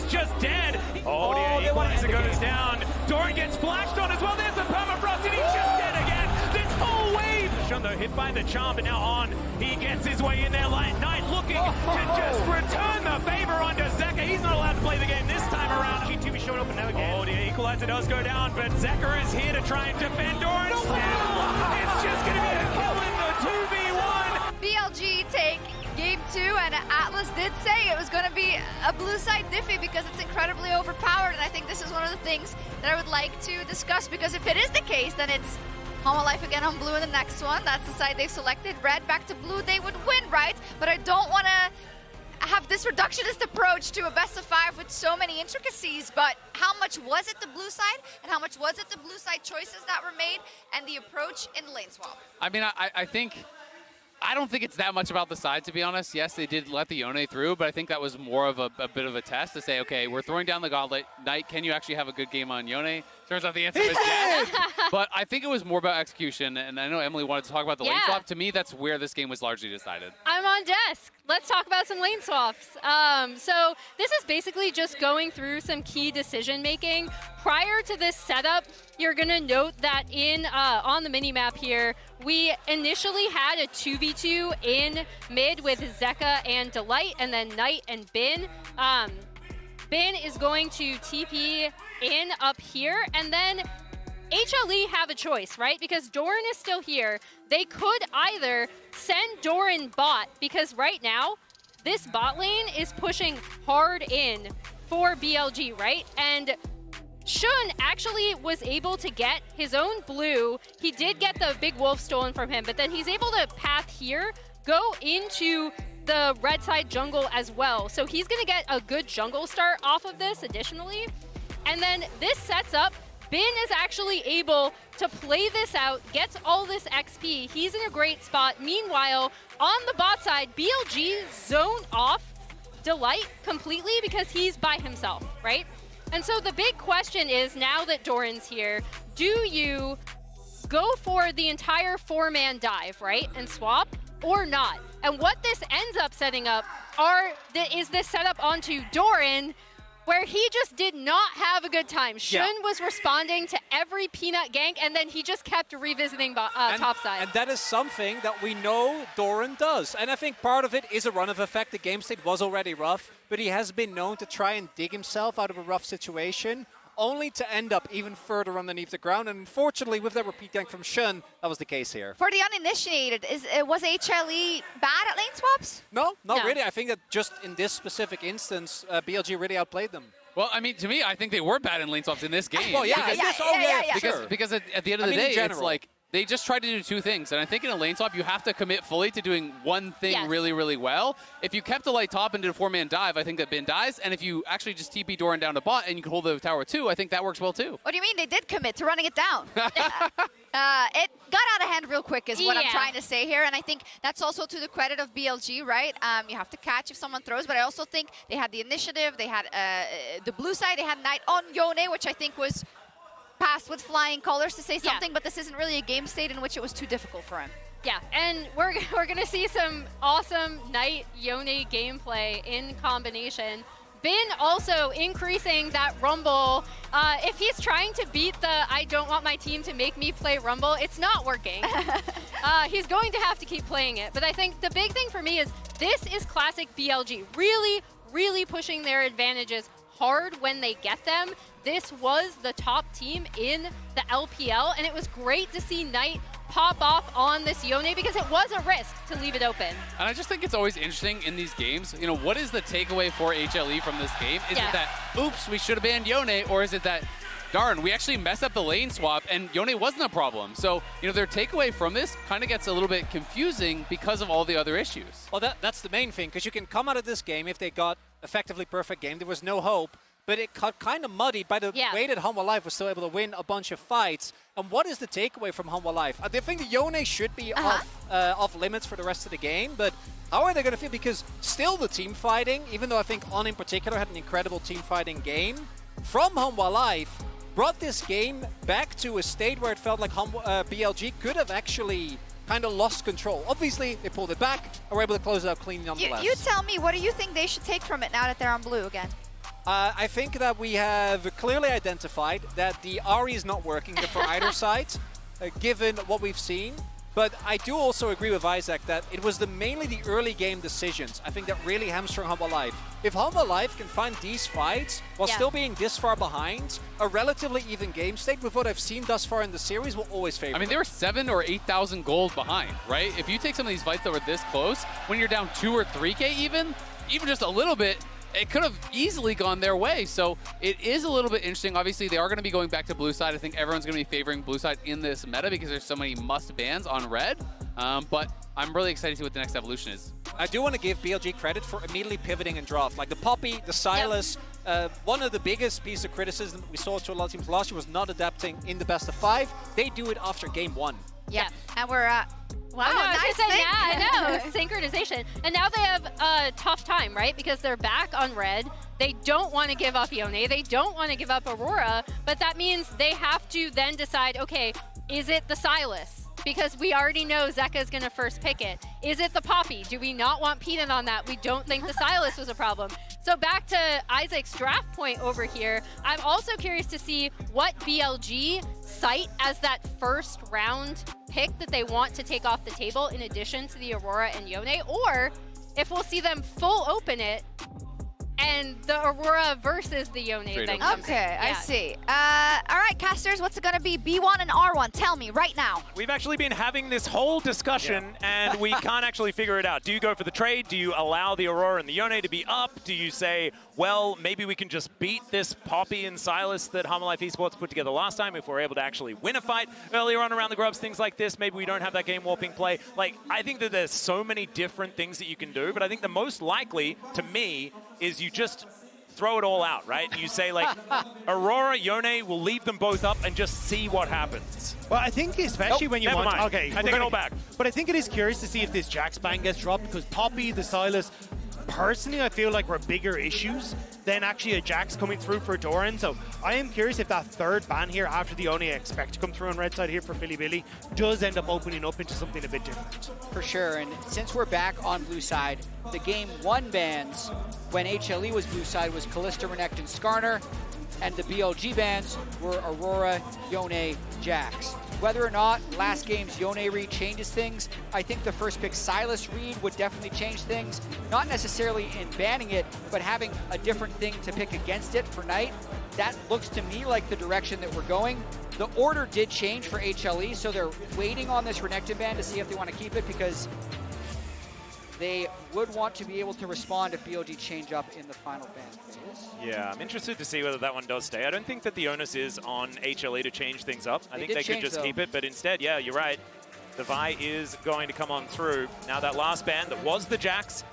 he's just dead. Oh, the equalizer goes down. Doran gets flashed on as well. There's the permafrost, and he's just dead again. This whole wave. Shun though hit by the charm, but now on. He gets his way in there. Knight looking to just return the favor onto Zeka. He's not allowed to play the game this time around. G2 is showing up and now again. Oh, the equalizer does go down, but Zeka is here to try and defend Doran. It's just going to be a kill in the 2v1. BLG take game 2, and Atlas did say it was going to be a blue side diffy because it's incredibly overpowered, and I think this is one of the things that I would like to discuss, because if it is the case, then it's Hanwha Life again on blue in the next one. That's the side they selected. Red back to blue, they would win, right? But I don't want to have this reductionist approach to a best of 5 with so many intricacies, but how much was it the blue side, and how much was it the blue side choices that were made, and the approach in the lane swap? I mean, I don't think it's that much about the side, to be honest. Yes, they did let the Yone through, but I think that was more of a bit of a test to say, okay, we're throwing down the gauntlet. Knight, can you actually have a good game on Yone? Turns out the answer is yes. But I think it was more about execution, and I know Emily wanted to talk about the lane swap. To me, that's where this game was largely decided. I'm on desk. Let's talk about some lane swaps. So this is basically just going through some key decision making. Prior to this setup, you're gonna note that in on the mini-map here, we initially had a 2v2 in mid with Zeka and Delight, and then Knight and Bin. Bin is going to TP in up here, and then HLE have a choice, right? Because Doran is still here. They could either send Doran bot, because right now, this bot lane is pushing hard in for BLG, right? And Shun actually was able to get his own blue. He did get the big wolf stolen from him, but then he's able to path here, go into the red side jungle as well. So he's gonna get a good jungle start off of this additionally. And then this sets up, Bin is actually able to play this out, gets all this XP. He's in a great spot. Meanwhile, on the bot side, BLG zone off Delight completely because he's by himself, right? And so the big question is, now that Doran's here, do you go for the entire 4-man dive, right, and swap, or not? And what this ends up setting up is this setup onto Doran, where he just did not have a good time. Shun was responding to every peanut gank, and then he just kept revisiting topside. And that is something that we know Doran does. And I think part of it is a run of effect. The game state was already rough, but he has been known to try and dig himself out of a rough situation, only to end up even further underneath the ground. And unfortunately, with that repeat gank from Shun, that was the case here. For the uninitiated, was HLE bad at lane swaps? No, not really. I think that just in this specific instance, BLG really outplayed them. Well, I mean, to me, I think they were bad in lane swaps in this game. Well, yeah, because at the end of the day, it's like, they just tried to do two things. And I think in a lane swap, you have to commit fully to doing one thing really, really well. If you kept the light top and did a 4-man dive, I think that Bin dies. And if you actually just TP Doran down to bot and you can hold the tower too, I think that works well too. What do you mean? They did commit to running it down. It got out of hand real quick is what I'm trying to say here. And I think that's also to the credit of BLG, right? You have to catch if someone throws. But I also think they had the initiative. They had the blue side. They had Knight on Yone, which I think was passed with flying colors to say something, but this isn't really a game state in which it was too difficult for him. Yeah, and we're gonna see some awesome Knight Yone gameplay in combination. Bin also increasing that rumble. If he's trying to beat the I don't want my team to make me play rumble, it's not working. He's going to have to keep playing it. But I think the big thing for me is this is classic BLG. Really, really pushing their advantages hard when they get them. This was the top team in the LPL, and it was great to see Knight pop off on this Yone because it was a risk to leave it open. And I just think it's always interesting in these games, you know, what is the takeaway for HLE from this game? Is it that, oops, we should have banned Yone, or is it that, darn, we actually messed up the lane swap and Yone wasn't a problem? So, you know, their takeaway from this kind of gets a little bit confusing because of all the other issues. Well, that's the main thing, because you can come out of this game if they got effectively perfect game. There was no hope. But it got kind of muddied by the way that Hanwha Life was still able to win a bunch of fights. And what is the takeaway from Hanwha Life? I think the Yone should be off limits for the rest of the game, but how are they going to feel? Because still the team fighting, even though I think On in particular had an incredible team fighting game, from Hanwha Life, brought this game back to a state where it felt like BLG could have actually kind of lost control. Obviously, they pulled it back and were able to close it out clean nonetheless. You tell me, what do you think they should take from it now that they're on blue again? I think that we have clearly identified that the Ahri is not working for either side, given what we've seen. But I do also agree with Isaac that it was mainly the early game decisions, I think, that really hamstrung Hanwha Life. If Hanwha Life can find these fights while still being this far behind, a relatively even game state with what I've seen thus far in the series will always favor I mean, they were 7,000 or 8,000 gold behind, right? If you take some of these fights that were this close, when you're down 2 or 3K even just a little bit, it could have easily gone their way. So it is a little bit interesting. Obviously, they are going to be going back to blue side. I think everyone's going to be favoring blue side in this meta because there's so many must bans on red. But I'm really excited to see what the next evolution is. I do want to give BLG credit for immediately pivoting and draft. Like the Poppy, the Sylas, one of the biggest pieces of criticism we saw to a lot of teams last year was not adapting in the best of 5. They do it after game 1. Yeah, and we're wow, nice thing. Yeah, I know, synchronization. And now they have a tough time, right? Because they're back on red. They don't want to give up Yone. They don't want to give up Aurora. But that means they have to then decide, okay, is it the Sylas? Because we already know Zeka is going to first pick it. Is it the Poppy? Do we not want Peanut on that? We don't think the Sylas was a problem. So back to Isaac's draft point over here, I'm also curious to see what BLG cite as that first round pick that they want to take off the table in addition to the Aurora and Yone, or if we'll see them full open it and the Aurora versus the Yone thing comes in. Okay, I see. All right, casters, what's it going to be? B1 and R1, tell me right now. We've actually been having this whole discussion, and we can't actually figure it out. Do you go for the trade? Do you allow the Aurora and the Yone to be up? Do you say, well, maybe we can just beat this Poppy and Sylas that Hanwha Life Esports put together last time if we're able to actually win a fight earlier on around the grubs, things like this. Maybe we don't have that game warping play. Like, I think that there's so many different things that you can do, but I think the most likely, to me, is you just throw it all out, right? You say, like, Aurora, Yone, we'll leave them both up and just see what happens. Well, I think especially when you never want... mind. Okay, I take it all back. But I think it is curious to see if this Jax ban gets dropped because Poppy, the Sylas, personally, I feel like were bigger issues than actually a Jax coming through for Doran. So I am curious if that third ban here after the Oni I expect to come through on red side here for BiliBili does end up opening up into something a bit different. For sure, and since we're back on blue side, the game 1 bans when HLE was blue side was Kalista, Renekton, Skarner, and the BLG bans were Aurora, Yone, Jax. Whether or not last game's Yone read changes things, I think the first pick Sylas read would definitely change things. Not necessarily in banning it, but having a different thing to pick against it for Knight. That looks to me like the direction that we're going. The order did change for HLE, so they're waiting on this Renekton ban to see if they want to keep it because they would want to be able to respond if BLG change up in the final ban phase. Yeah, I'm interested to see whether that one does stay. I don't think that the onus is on HLE to change things up. I think they could just keep it, but instead, yeah, you're right. The Vi is going to come on through. Now that last ban that was the Jax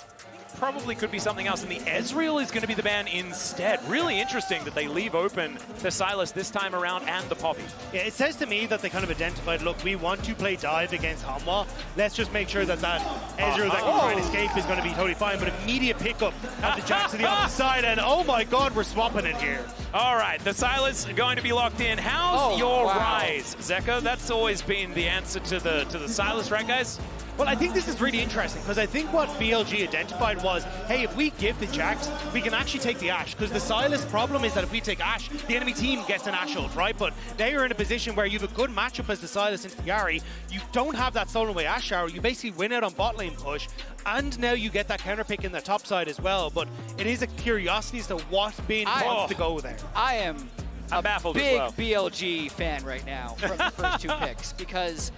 probably could be something else, and the Ezreal is going to be the ban instead. Really interesting that they leave open the Sylas this time around and the Poppy. Yeah, it says to me that they kind of identified, look, we want to play dive against Hanwha. Let's just make sure that that Ezreal that can try and escape is going to be totally fine, but immediate pickup of the Jax to the other side, and oh my god, we're swapping it here. All right, the Sylas are going to be locked in. How's your rise, Zeka? That's always been the answer to the Sylas, right, guys? Well, I think this is really interesting because I think what BLG identified was, hey, if we give the Jax, we can actually take the Ashe. Because the Sylas problem is that if we take Ashe, the enemy team gets an Ashe ult, right? But now you're in a position where you have a good matchup as the Sylas into the Ahri. You don't have that stolen away Ashe arrow. You basically win out on bot lane push. And now you get that counter pick in the top side as well. But it is a curiosity as to what Bin wants to go there. I am I'm a baffled big as well. BLG fan right now from the first 2 picks because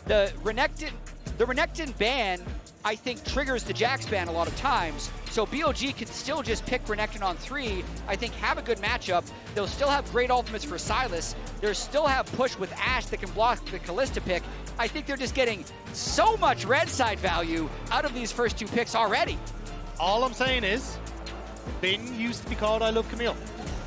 the Renekton ban, I think, triggers the Jax ban a lot of times. So BLG can still just pick Renekton on 3, I think have a good matchup. They'll still have great ultimates for Sylas. They'll still have push with Ashe that can block the Kalista pick. I think they're just getting so much red side value out of these first 2 picks already. All I'm saying is, Bin used to be called I Love Camille.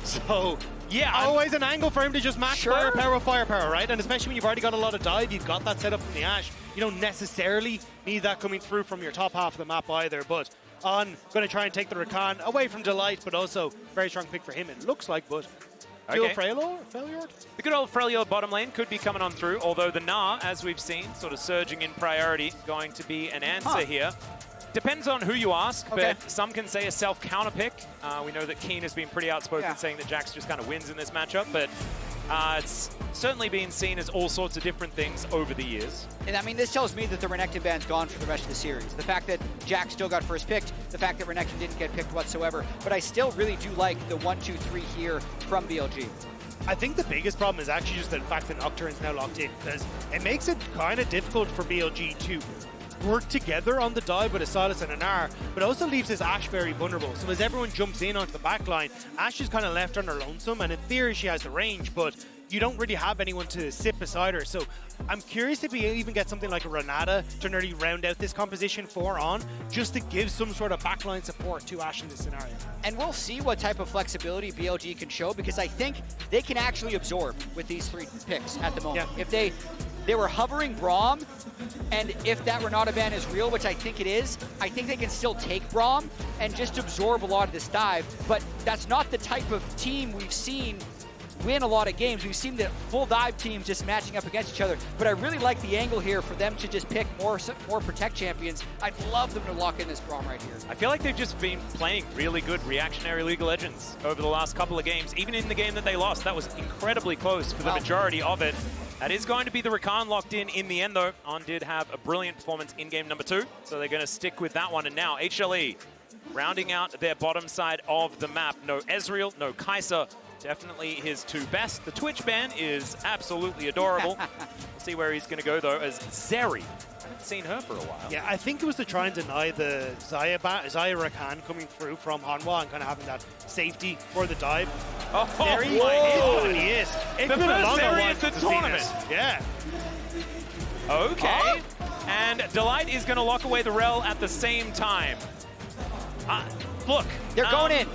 So, yeah, always an angle for him to just match firepower with firepower, right? And especially when you've already got a lot of dive, you've got that set up from the Ashe. You don't necessarily need that coming through from your top half of the map either, but going to try and take the Rakan away from Delight, but also very strong pick for him, it looks like, but okay. Failure? The good old Freljord bottom lane could be coming on through, although the Gnar, as we've seen, sort of surging in priority, going to be an answer here. Depends on who you ask, Okay. but some can say a self-counter pick. We know that Keen has been pretty outspoken saying that Jax just kind of wins in this matchup, but it's certainly been seen as all sorts of different things over the years. And I mean, this tells me that the Renekton ban's gone for the rest of the series. The fact that Jax still got first picked, the fact that Renekton didn't get picked whatsoever, but I still really do like the 1-2-3 here from BLG. I think the biggest problem is actually just the fact that Nocturne's now locked in, because it makes it kind of difficult for BLG to work together on the dive with a Sylas and an Gnar, but also leaves his Ashe very vulnerable. So as everyone jumps in onto the back line, Ashe is kind of left on her lonesome, and in theory she has the range, but you don't really have anyone to sit beside her. So I'm curious if we even get something like a Renata to nearly round out this composition just to give some sort of backline support to Ashe in this scenario. And we'll see what type of flexibility BLG can show, because I think they can actually absorb with these 3 picks at the moment. Yeah. If they were hovering Braum, and if that Renata ban is real, which I think it is, I think they can still take Braum and just absorb a lot of this dive. But that's not the type of team we've seen win a lot of games. We've seen the full dive teams just matching up against each other. But I really like the angle here for them to just pick more protect champions. I'd love them to lock in this Braum right here. I feel like they've just been playing really good reactionary League of Legends over the last couple of games. Even in the game that they lost, that was incredibly close for the majority of it. That is going to be the Rakan locked in the end, though. On did have a brilliant performance in game number 2, so they're going to stick with that one. And now HLE rounding out their bottom side of the map. No Ezreal, no Kai'Sa. Definitely his 2 best. The Twitch ban is absolutely adorable. We'll see where he's going to go, though, as Zeri. I haven't seen her for a while. Yeah, I think it was to try and deny the Xayah Rakan coming through from Hanwha and kind of having that safety for the dive. Oh, Zeri whoa. is. It's the been a first longer Zeri one at the since tournament. I've seen this. Yeah. Okay. And Delight is going to lock away the Rell at the same time. Look. They're going in.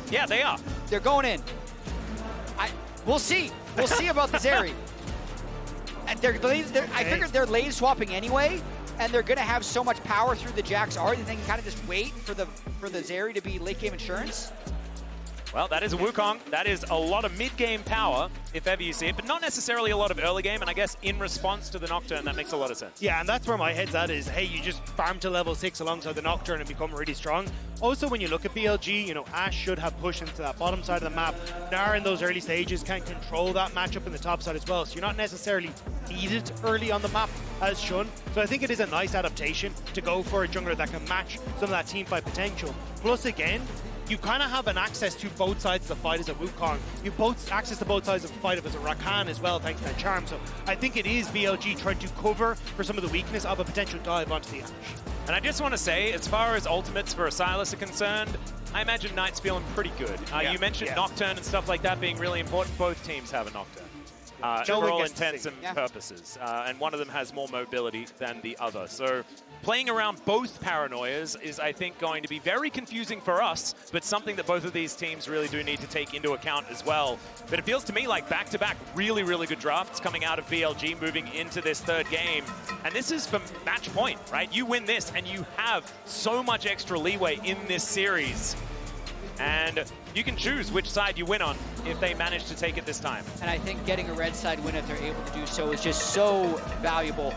Yeah, they are. They're going in. We'll see. We'll see about the Zeri. And I figured they're lane swapping anyway, and they're going to have so much power through the Jax Ahri that they can kind of just wait for the Zeri to be late game insurance. Well, that is a Wukong. That is a lot of mid-game power, if ever you see it, but not necessarily a lot of early game, and I guess in response to the Nocturne, that makes a lot of sense. Yeah, and that's where my head's at is, hey, you just farm to level 6 alongside the Nocturne and become really strong. Also, when you look at BLG, you know, Ashe should have pushed into that bottom side of the map. Gnar in those early stages can control that matchup in the top side as well, so you're not necessarily needed early on the map as Shun. So I think it is a nice adaptation to go for a jungler that can match some of that teamfight potential. Plus, again, you kind of have an access to both sides of the fight as a Wukong. You both access to both sides of the fight as a Rakan as well, thanks to that charm. So I think it is BLG trying to cover for some of the weakness of a potential dive onto the Ashe. And I just want to say, as far as ultimates for a Sylas are concerned, I imagine Knight's feeling pretty good. You mentioned Nocturne and stuff like that being really important. Both teams have a Nocturne. For all intents and purposes. And one of them has more mobility than the other. So playing around both paranoias is, I think, going to be very confusing for us, but something that both of these teams really do need to take into account as well. But it feels to me like back-to-back really, really good drafts coming out of BLG moving into this 3rd game. And this is for match point, right? You win this and you have so much extra leeway in this series. And you can choose which side you win on if they manage to take it this time. And I think getting a red side win if they're able to do so is just so valuable.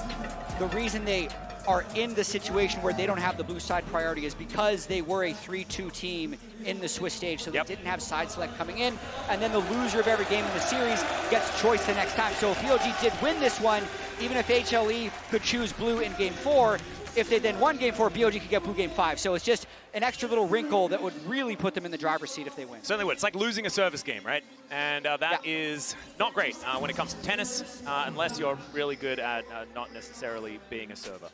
The reason they are in the situation where they don't have the blue side priority is because they were a 3-2 team in the Swiss stage, so they didn't have side select coming in, and then the loser of every game in the series gets choice the next time. So if BLG did win this one, even if HLE could choose blue in game 4, if they then won game 4, BLG could get blue game 5. So it's just an extra little wrinkle that would really put them in the driver's seat if they win. Certainly would. It's like losing a service game, right? And that is not great when it comes to tennis, unless you're really good at not necessarily being a server.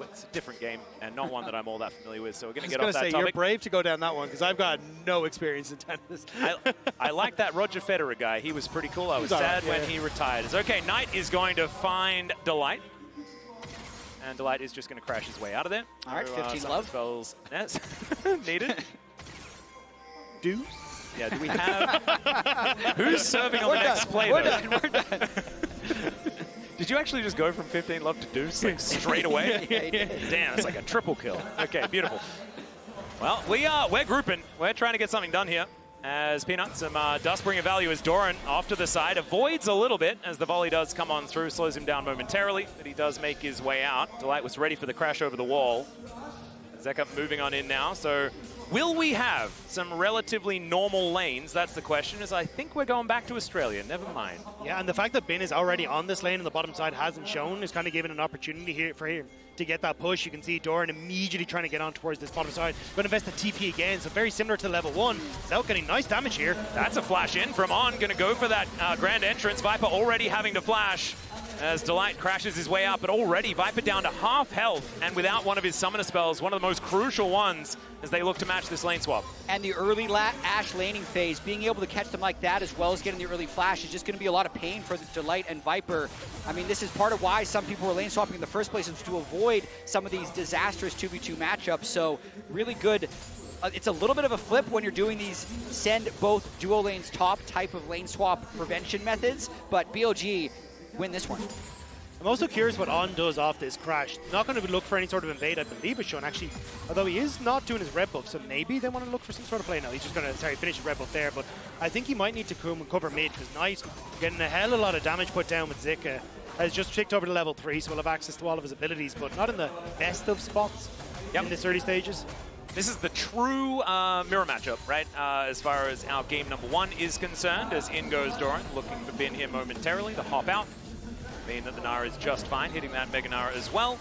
It's a different game and not one that I'm all that familiar with, so we're going to get off that topic. You're brave to go down that one because I've got no experience in tennis. I like that Roger Federer guy. He was pretty cool. I was sad when he retired. It's okay, Knight is going to find Delight. And Delight is just going to crash his way out of there. All right, 15 love. Spells needed. Deuce? Yeah, do we have... Who's serving on the next play, We're done. Did you actually just go from 15 love to deuce, like, straight away? Damn, it's like a triple kill. Okay, beautiful. Well, we're grouping. We're trying to get something done here. As Peanut, some Dustbringer value as Doran off to the side, avoids a little bit as the volley does come on through, slows him down momentarily, but he does make his way out. Delight was ready for the crash over the wall. Zeka moving on in now, so will we have some relatively normal lanes? That's the question, as I think we're going back to Australia, never mind. Yeah, and the fact that Bin is already on this lane and the bottom side hasn't shown is kind of giving an opportunity here for him to get that push. You can see Doran immediately trying to get on towards this bottom side. Going to invest the TP again, so very similar to level 1. Zelt getting nice damage here. That's a flash in from On, going to go for that grand entrance. Viper already having to flash as Delight crashes his way out, but already Viper down to half health and without one of his summoner spells, one of the most crucial ones as they look to match this lane swap. And the early Ashe laning phase, being able to catch them like that as well as getting the early flash is just going to be a lot of pain for the Delight and Viper. I mean, this is part of why some people were lane swapping in the first place, is to avoid some of these disastrous 2v2 matchups. So really good. It's a little bit of a flip when you're doing these send both duo lanes top type of lane swap prevention methods, but BLG win this one. I'm also curious what On does off this crash. Not going to look for any sort of invade, I believe, with Sean, actually, although he is not doing his red buff, so maybe they want to look for some sort of play. No, he's just going to, finish his red buff there, but I think he might need to come and cover mid, because Knight, getting a hell of a lot of damage put down with Zeka, has just picked over to level 3, so we'll have access to all of his abilities, but not in the best of spots in this early stages. This is the true mirror matchup, right? As far as our game number 1 is concerned, as in goes Doran, looking for Bin here momentarily, the hop out. Mean that the Gnar is just fine, hitting that Mega Gnar as well.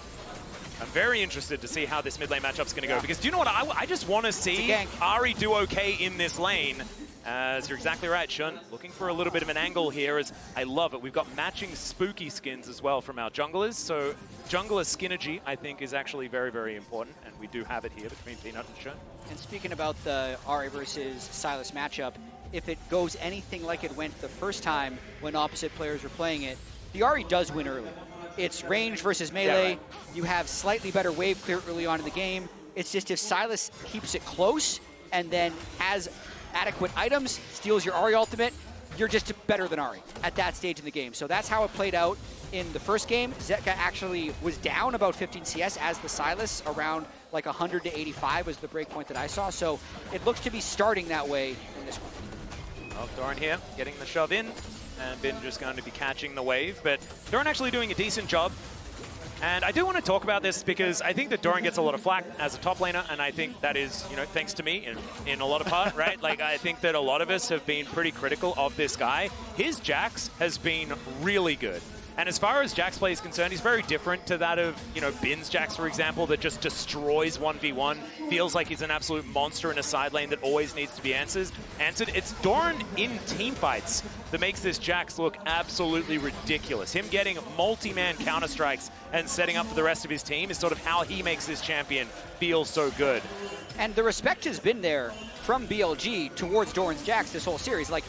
I'm very interested to see how this mid lane matchup's going to go, because do you know what? I just want to see Ahri do okay in this lane. As you're exactly right, Shun, looking for a little bit of an angle here, as I love it. We've got matching spooky skins as well from our junglers, so jungler skinergy, I think, is actually very, very important, and we do have it here between Peanut and Shun. And speaking about the Ahri versus Sylas matchup, if it goes anything like it went the first time when opposite players were playing it, the Ahri does win early. It's range versus melee. Yeah, right. You have slightly better wave clear early on in the game. It's just if Sylas keeps it close and then has adequate items, steals your Ahri ultimate, you're just better than Ahri at that stage in the game. So that's how it played out in the first game. Zeka actually was down about 15 CS as the Sylas, around like 100 to 85 was the breakpoint that I saw. So it looks to be starting that way in this one. Well, Doran here getting the shove in. And Bin just going to be catching the wave, but Doran actually doing a decent job. And I do want to talk about this because I think that Doran gets a lot of flack as a top laner, and I think that is, you know, thanks to me in a lot of part, right? Like, I think that a lot of us have been pretty critical of this guy. His Jax has been really good. And as far as Jax play is concerned, he's very different to that of, you know, Bin's Jax, for example, that just destroys 1v1. Feels like he's an absolute monster in a side lane that always needs to be answered. It's Doran in team fights that makes this Jax look absolutely ridiculous. Him getting multi-man counter-strikes and setting up for the rest of his team is sort of how he makes this champion feel so good. And the respect has been there from BLG towards Doran's Jax this whole series. Like,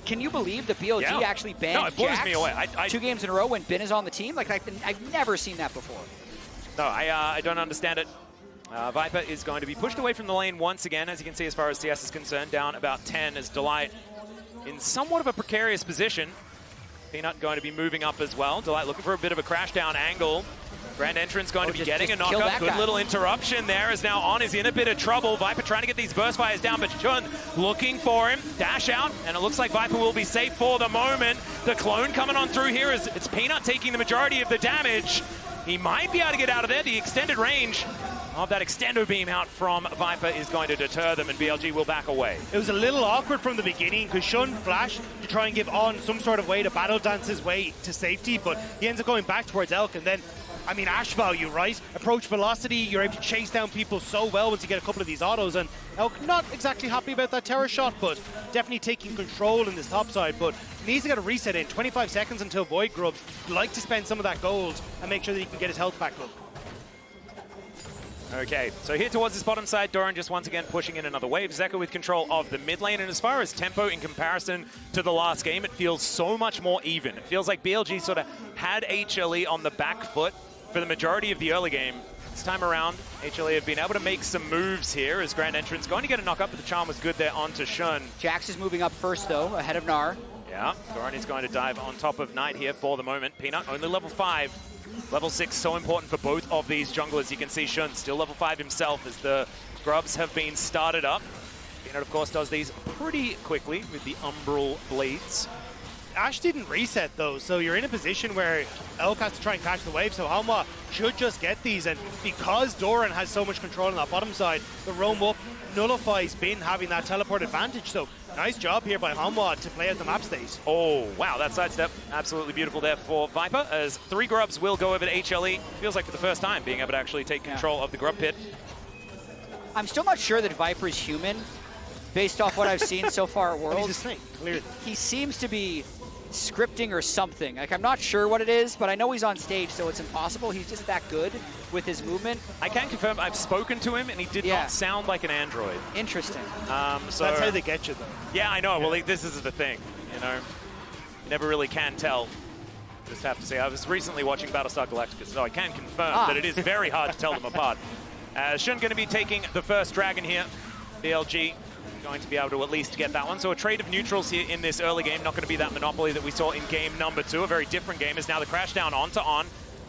can you believe that BLG actually banned Jax me away. 2 games in a row when Bin is on the team? Like, I've never seen that before. No, I don't understand it. Viper is going to be pushed away from the lane once again, as you can see as far as CS is concerned, down about 10 as Delight in somewhat of a precarious position. Peanut going to be moving up as well. Delight looking for a bit of a crash down angle. Grand Entrance going to be getting a knockup. Good little interruption there, as now On is in a bit of trouble. Viper trying to get these burst fires down, but Chun looking for him. Dash out, and it looks like Viper will be safe for the moment. The clone coming on through here as it's Peanut taking the majority of the damage. He might be able to get out of there. The extended range of that extendo beam out from Viper is going to deter them, and BLG will back away. It was a little awkward from the beginning because Shun flashed to try and give On some sort of way to battle dance his way to safety, but he ends up going back towards Elk, and then I mean, Ashe value, right? Approach velocity, you're able to chase down people so well once you get a couple of these autos, and Elk not exactly happy about that terror shot, but definitely taking control in this top side, but needs to get a reset in. 25 seconds until Void Grubs. Like to spend some of that gold and make sure that he can get his health back up. Okay, so here towards this bottom side, Doran just once again pushing in another wave. Zeka with control of the mid lane, and as far as tempo in comparison to the last game, it feels so much more even. It feels like BLG sort of had HLE on the back foot for the majority of the early game. This time around, HLE have been able to make some moves here as Grand Entrance going to get a knock up, but the charm was good there onto Shun. Jax is moving up first, though, ahead of Gnar. Yeah, Doran is going to dive on top of Knight here for the moment. Peanut only level 5. Level 6 so important for both of these junglers. You can see Shun still level 5 himself as the grubs have been started up. Peanut, of course, does these pretty quickly with the Umbral Blades. Ashe didn't reset though, so you're in a position where Elk has to try and catch the wave, so Hanwha should just get these, and because Doran has so much control on that bottom side, the roam up nullifies Bin having that teleport advantage, so nice job here by Hanwha to play out the map state. Oh, wow, that sidestep, absolutely beautiful there for Viper, as 3 grubs will go over to HLE. Feels like for the first time being able to actually take control of the grub pit. I'm still not sure that Viper is human, based off what I've seen so far at Worlds. He's a snake, clearly. He seems to be scripting or something. Like, I'm not sure what it is, but I know he's on stage, so it's impossible. He's just that good with his movement. I can confirm I've spoken to him, and he did not sound like an android. Interesting. So that's how they get you, though. Yeah, I know. Well, this is the thing, you know. You never really can tell. Just have to say, I was recently watching Battlestar Galactica, so I can confirm that it is very hard to tell them apart. Shun going to be taking the first dragon here. BLG going to be able to at least get that one. So a trade of neutrals here in this early game. Not going to be that monopoly that we saw in game number 2. A very different game is now the crash down onto On.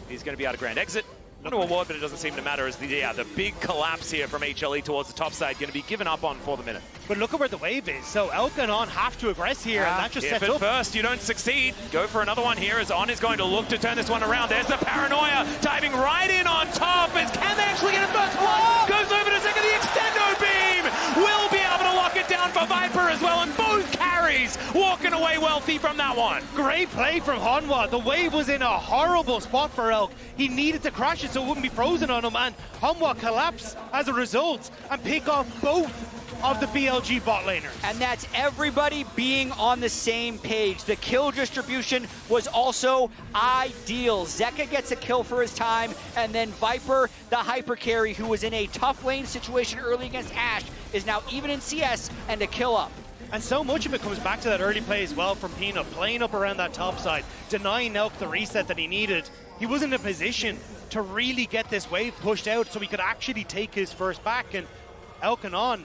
He's going to be able to grand exit. Onto a ward, but it doesn't seem to matter as the big collapse here from HLE towards the top side going to be given up on for the minute. But look at where the wave is. So Elk and On have to aggress here, and that just sets up. If up. at first you don't succeed, go for another one here as On is going to look to turn this one around. There's the paranoia diving right in on top. Can they actually get a first blood? Goes over to Zeka, the extendo beam. Will be able to lock it down for Viper as well, and both carries walking away wealthy from that one. Great play from Hanwha. The wave was in a horrible spot for Elk. He needed to crash it so it wouldn't be frozen on him, and Hanwha collapse as a result and pick off both of the BLG bot laners. And that's everybody being on the same page. The kill distribution was also ideal. Zeka gets a kill for his time, and then Viper, the hyper carry, who was in a tough lane situation early against Ashe, is now even in CS and a kill up. And so much of it comes back to that early play as well from Peanut, playing up around that top side, denying Elk the reset that he needed. He was in a position to really get this wave pushed out so he could actually take his first back, and Elk and On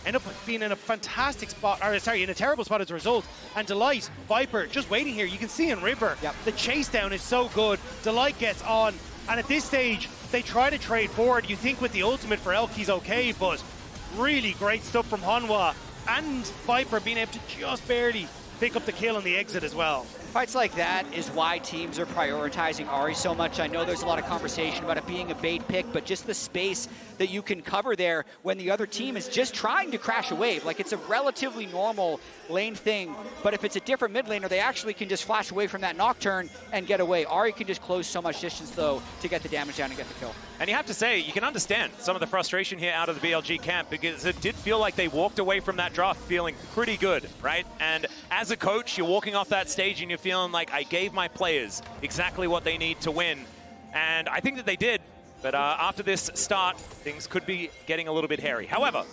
end up being in a fantastic spot, or sorry, in a terrible spot as a result. And Delight, Viper, just waiting here. You can see in River, the chase down is so good. Delight gets On, and at this stage, they try to trade forward. You think with the ultimate for Elk, he's okay, but really great stuff from Hanwha and Viper being able to just barely pick up the kill on the exit as well. Fights like that is why teams are prioritizing Ahri so much. I know there's a lot of conversation about it being a bait pick, but just the space that you can cover there when the other team is just trying to crash a wave. Like, it's a relatively normal lane thing, but if it's a different mid laner, they actually can just flash away from that Nocturne and get away. Ahri can just close so much distance, though, to get the damage down and get the kill. And you have to say, you can understand some of the frustration here out of the BLG camp, because it did feel like they walked away from that draft feeling pretty good, right? And as a coach, you're walking off that stage and you're feeling like, I gave my players exactly what they need to win. And I think that they did. But after this start, things could be getting a little bit hairy. However,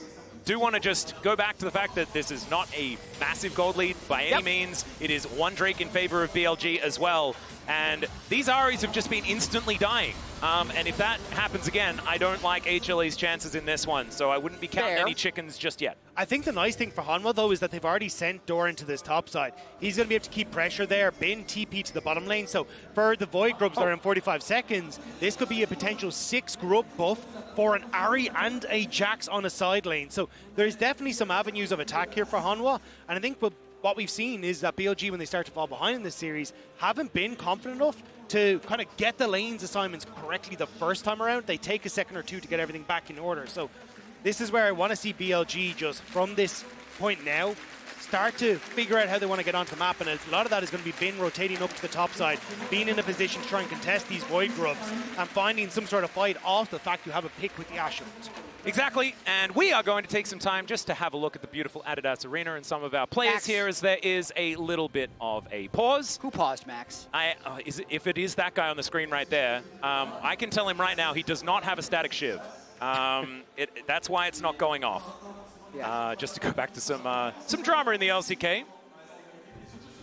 do want to just go back to the fact that this is not a massive gold lead by any means. It is one Drake in favor of BLG as well. And these Ahris have just been instantly dying. And if that happens again, I don't like HLE's chances in this one. So I wouldn't be counting any chickens just yet. I think the nice thing for Hanwha, though, is that they've already sent Doran to this top side. He's going to be able to keep pressure there. Bin TP to the bottom lane. So for the Void Grubs that are in 45 seconds, this could be a potential 6 grub buff for an Ahri and a Jax on a side lane. So there's definitely some avenues of attack here for Hanwha. And I think what we've seen is that BLG, when they start to fall behind in this series, haven't been confident enough to kind of get the lanes assignments correctly the first time around. They take a second or two to get everything back in order. So this is where I want to see BLG just from this point now start to figure out how they want to get onto the map, and a lot of that is going to be Bin rotating up to the top side, being in a position to try and contest these Void Grubs and finding some sort of fight off the fact you have a pick with the Ashe. Exactly, and we are going to take some time just to have a look at the beautiful Adidas Arena and some of our players here, as there is a little bit of a pause. Who paused, Max? If it is that guy on the screen right there, I can tell him right now he does not have a static shiv. That's why it's not going off. Yeah. Just to go back to some drama in the LCK.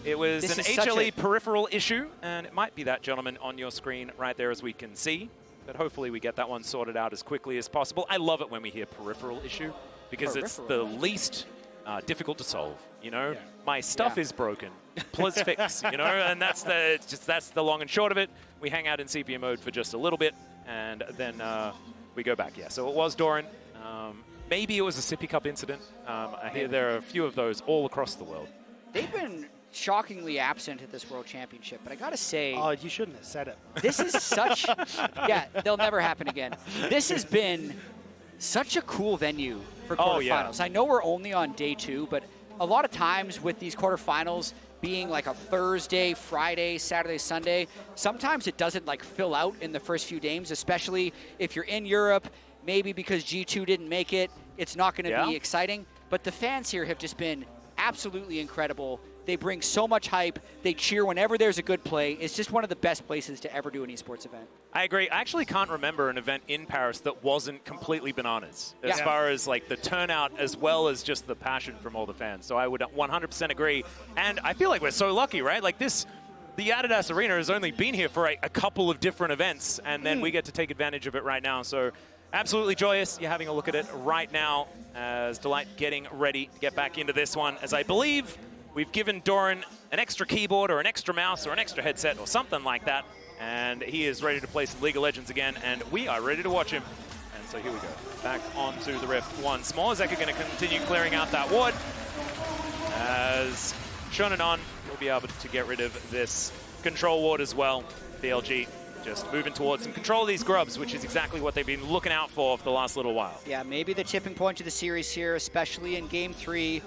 It was an HLE peripheral issue, and it might be that gentleman on your screen right there, as we can see. But hopefully we get that one sorted out as quickly as possible. I love it when we hear peripheral issue, because it's the least difficult to solve. You know, my stuff is broken. Please fix. You know, and that's the long and short of it. We hang out in sepia mode for just a little bit, and then we go back. Yeah. So it was Doran. Maybe it was a sippy cup incident. I hear there are a few of those all across the world. They've been shockingly absent at this World Championship, but I gotta say... Oh, you shouldn't have said it. This is such... yeah, they'll never happen again. This has been such a cool venue for quarterfinals. I know we're only on day 2, but a lot of times with these quarterfinals being like a Thursday, Friday, Saturday, Sunday, sometimes it doesn't like fill out in the first few games, especially if you're in Europe, maybe because G2 didn't make it, it's not going to be exciting. But the fans here have just been absolutely incredible. They bring so much hype. They cheer whenever there's a good play. It's just one of the best places to ever do an esports event. I agree. I actually can't remember an event in Paris that wasn't completely bananas as far as like the turnout as well as just the passion from all the fans. So I would 100% agree. And I feel like we're so lucky, right? Like the Adidas Arena has only been here for a couple of different events, and then we get to take advantage of it right now. So absolutely joyous. You're having a look at it right now as Delight getting ready to get back into this one, as I believe we've given Doran an extra keyboard or an extra mouse or an extra headset or something like that, and he is ready to play some League of Legends again, and we are ready to watch him. And so here we go. Back onto the Rift once more. Zeka going to continue clearing out that ward as Shonanon will be able to get rid of this control ward as well. BLG just moving towards some control of these grubs, which is exactly what they've been looking out for the last little while. Yeah, maybe the tipping point of the series here, especially in Game 3.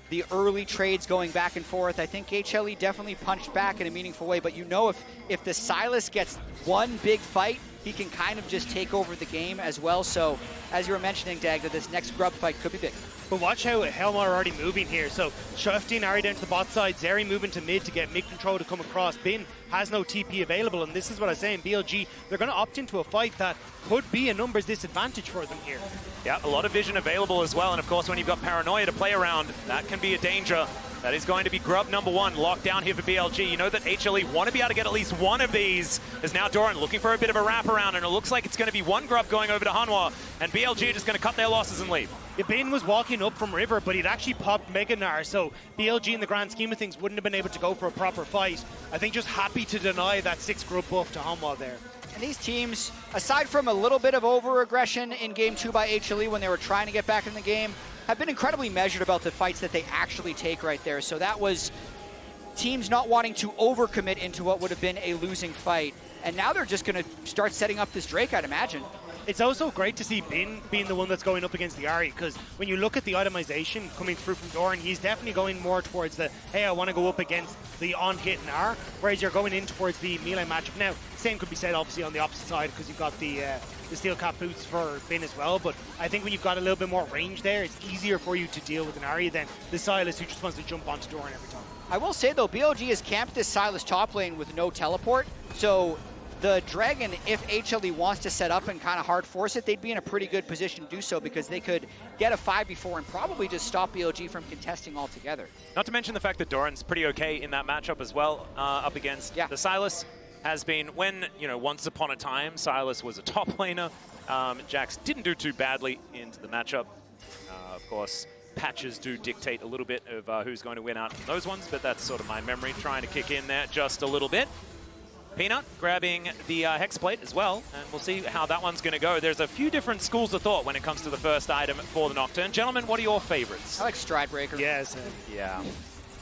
The early trades going back and forth. I think HLE definitely punched back in a meaningful way, but you know if the Sylas gets one big fight, he can kind of just take over the game as well. So, as you were mentioning, Dagda, this next grub fight could be big. But watch how Hanwha are already moving here. So, shifting Ahri down to the bot side, Zeri moving to mid to get mid control to come across. Bin has no TP available, and this is what I'm saying. BLG, they're going to opt into a fight that could be a numbers disadvantage for them here. Yeah, a lot of vision available as well, and of course when you've got Paranoia to play around, that can be a danger. That is going to be grub number 1, locked down here for BLG. You know that HLE want to be able to get at least one of these, as now Doran looking for a bit of a wraparound, and it looks like it's going to be one grub going over to Hanwha, and BLG are just going to cut their losses and leave. Bin was walking up from River, but he'd actually popped Mega Gnar, so BLG in the grand scheme of things wouldn't have been able to go for a proper fight. I think just happy to deny that 6 grub buff to Hanwha there. And these teams, aside from a little bit of over-aggression in Game 2 by HLE when they were trying to get back in the game, have been incredibly measured about the fights that they actually take right there. So that was teams not wanting to overcommit into what would have been a losing fight. And now they're just going to start setting up this Drake, I'd imagine. It's also great to see Bin being the one that's going up against the Ahri, because when you look at the itemization coming through from Doran, he's definitely going more towards the, hey, I want to go up against the on-hit Gnar, whereas you're going in towards the melee matchup. Now, same could be said obviously on the opposite side, because you've got the steel cap boots for Bin as well, but I think when you've got a little bit more range there, it's easier for you to deal with an Ahri than the Sylas who just wants to jump onto Doran every time. I will say though, BLG has camped this Sylas top lane with no teleport, so the Dragon, if HLE wants to set up and kind of hard force it, they'd be in a pretty good position to do so, because they could get a 5v4 and probably just stop BLG from contesting altogether. Not to mention the fact that Doran's pretty okay in that matchup as well, up against the Sylas. Has been when, you know, once upon a time, Sylas was a top laner. Jax didn't do too badly into the matchup. Of course, patches do dictate a little bit of who's going to win out in those ones, but that's sort of my memory trying to kick in there just a little bit. Peanut grabbing the Hex Plate as well, and we'll see how that one's going to go. There's a few different schools of thought when it comes to the first item for the Nocturne. Gentlemen, what are your favorites? I like Stridebreaker. Yes. Yeah. I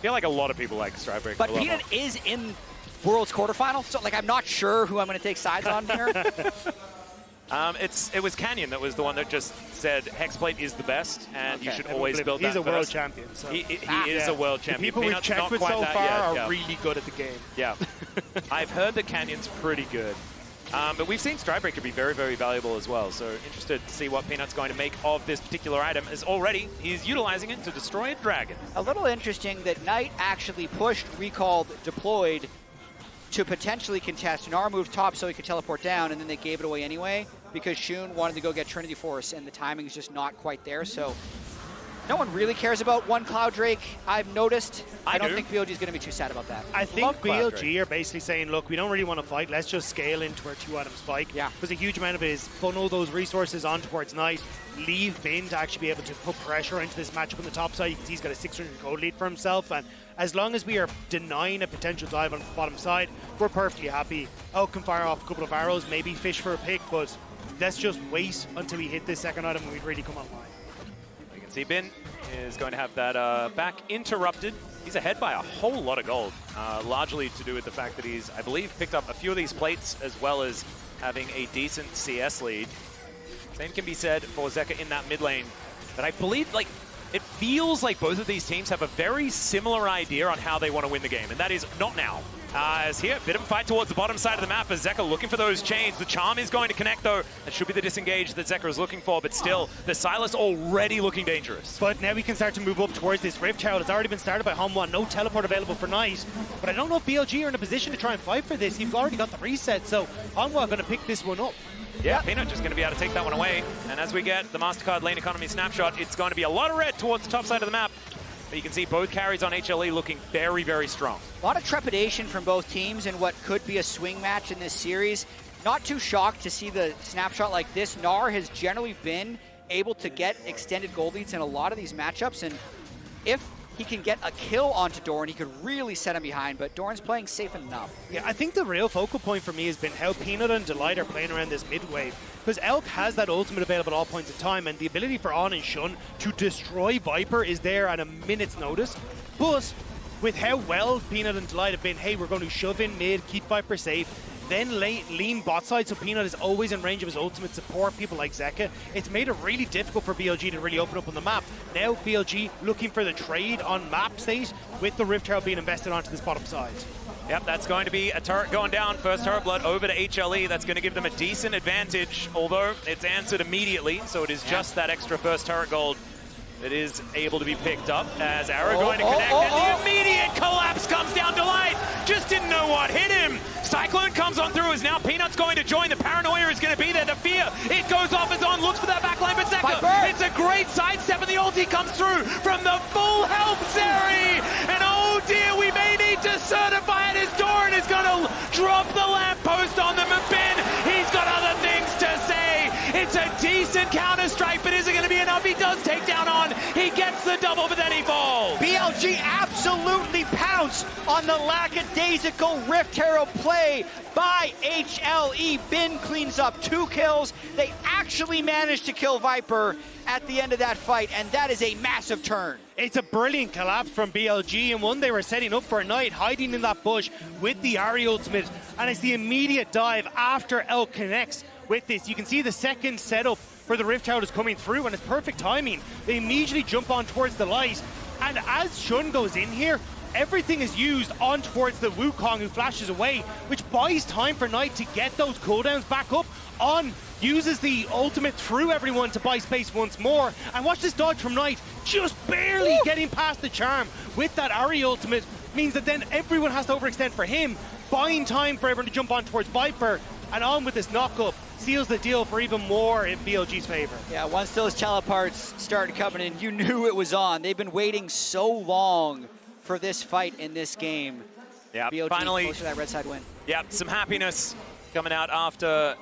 feel like a lot of people like Stridebreaker. But Peanut is in World's quarterfinal, so like I'm not sure who I'm going to take sides on here. It was Canyon that was the one that just said Hexplate is the best, and you should always build that He's a world first. champion. So. He is a world champion. The people we've checked with so far are really good at the game. Yeah. I've heard that Canyon's pretty good. But we've seen Stridebreaker be very, very valuable as well. So interested to see what Peanut's going to make of this particular item, as already he's utilizing it to destroy a dragon. A little interesting that Knight actually pushed, recalled, deployed to potentially contest. Gnar moved top so he could teleport down, and then they gave it away anyway because Shun wanted to go get Trinity Force, and the timing is just not quite there. So no one really cares about one Cloud Drake, I've noticed. I don't think BLG is going to be too sad about that. I think BLG are basically saying, look, we don't really want to fight. Let's just scale into our 2-item spike. Yeah. Because a huge amount of it is funnel those resources on towards Knight, leave Bin to actually be able to put pressure into this matchup on the top side. You can see he's got a 600 gold lead for himself. And as long as we are denying a potential dive on the bottom side, we're perfectly happy. Elk can fire off a couple of arrows, maybe fish for a pick, but let's just wait until we hit this second item and we'd really come online. You can see Bin is going to have that back interrupted he's ahead by a whole lot of gold, largely to do with the fact that he's, I believe, picked up a few of these plates as well as having a decent CS lead. Same can be said for Zeka in that mid lane. But I believe, like, it feels like both of these teams have a very similar idea on how they want to win the game, and that is not now. As here, a bit of a fight towards the bottom side of the map as Zeka looking for those chains. The charm is going to connect, though. That should be the disengage that Zeka is looking for, but still, the Sylas already looking dangerous. But now we can start to move up towards this Rift Tower. It's already been started by Hanwha. No teleport available for Knight. But I don't know if BLG are in a position to try and fight for this. You've already got the reset, so Hanwha going to pick this one up. Yeah, Peanut just going to be able to take that one away. And as we get the MasterCard lane economy snapshot, it's going to be a lot of red towards the top side of the map. But you can see both carries on HLE looking very, very strong. A lot of trepidation from both teams in what could be a swing match in this series. Not too shocked to see the snapshot like this. Gnar has generally been able to get extended gold leads in a lot of these matchups, and if he can get a kill onto Doran, he could really set him behind, but Doran's playing safe enough. Yeah, I think the real focal point for me has been how Peanut and Delight are playing around this mid wave, because Elk has that ultimate available at all points in time, and the ability for On and Shun to destroy Viper is there at a minute's notice. But with how well Peanut and Delight have been, hey, we're going to shove in mid, keep Viper safe, then lean bot side, so Peanut is always in range of his ultimate support people like Zeka. It's made it really difficult for BLG to really open up on the map. Now BLG looking for the trade on map state with the Rift Tower being invested onto this bottom side. Yep, that's going to be a turret going down. First turret blood over to HLE. That's going to give them a decent advantage, although it's answered immediately, so it is just that extra first turret gold that is able to be picked up as Ahri going to connect, and the immediate collapse comes down. Delight just didn't know what hit him. Cyclone comes on through as now Peanut's going to join. The paranoia is going to be there. The fear, it goes off as On looks for that backline, but Zeka, it's a great sidestep, and the ulti comes through from the full health Zeri. And oh dear, we may need to certify it as Doran is going to drop the lamppost on them and Ben. He's got other things to say. It's a decent counter strike, but is it going to be enough? He does take down On. He gets the double, but then he falls. BLG absolutely pounced on the lackadaisical Rift Hero play by HLE. Bin cleans up 2 kills. They actually managed to kill Viper at the end of that fight, and that is a massive turn. It's a brilliant collapse from BLG, and one they were setting up for a Knight, hiding in that bush with the Ahri ultimate, and it's the immediate dive after Elk connects with this. You can see the second setup for the Rift Tower is coming through, and it's perfect timing. They immediately jump on towards the light, and as Shun goes in here, everything is used on towards the Wukong, who flashes away, which buys time for Knight to get those cooldowns back up. On uses the ultimate through everyone to buy space once more, and watch this dodge from Knight, just barely getting past the charm with that Ahri ultimate, means that then everyone has to overextend for him, buying time for everyone to jump on towards Viper, and On with this knock-up seals the deal for even more in BLG's favor. Yeah, once those teleports started coming in, you knew it was on. They've been waiting so long for this fight in this game. Yeah, BLG finally, close to that red side win. Yeah, some happiness coming out after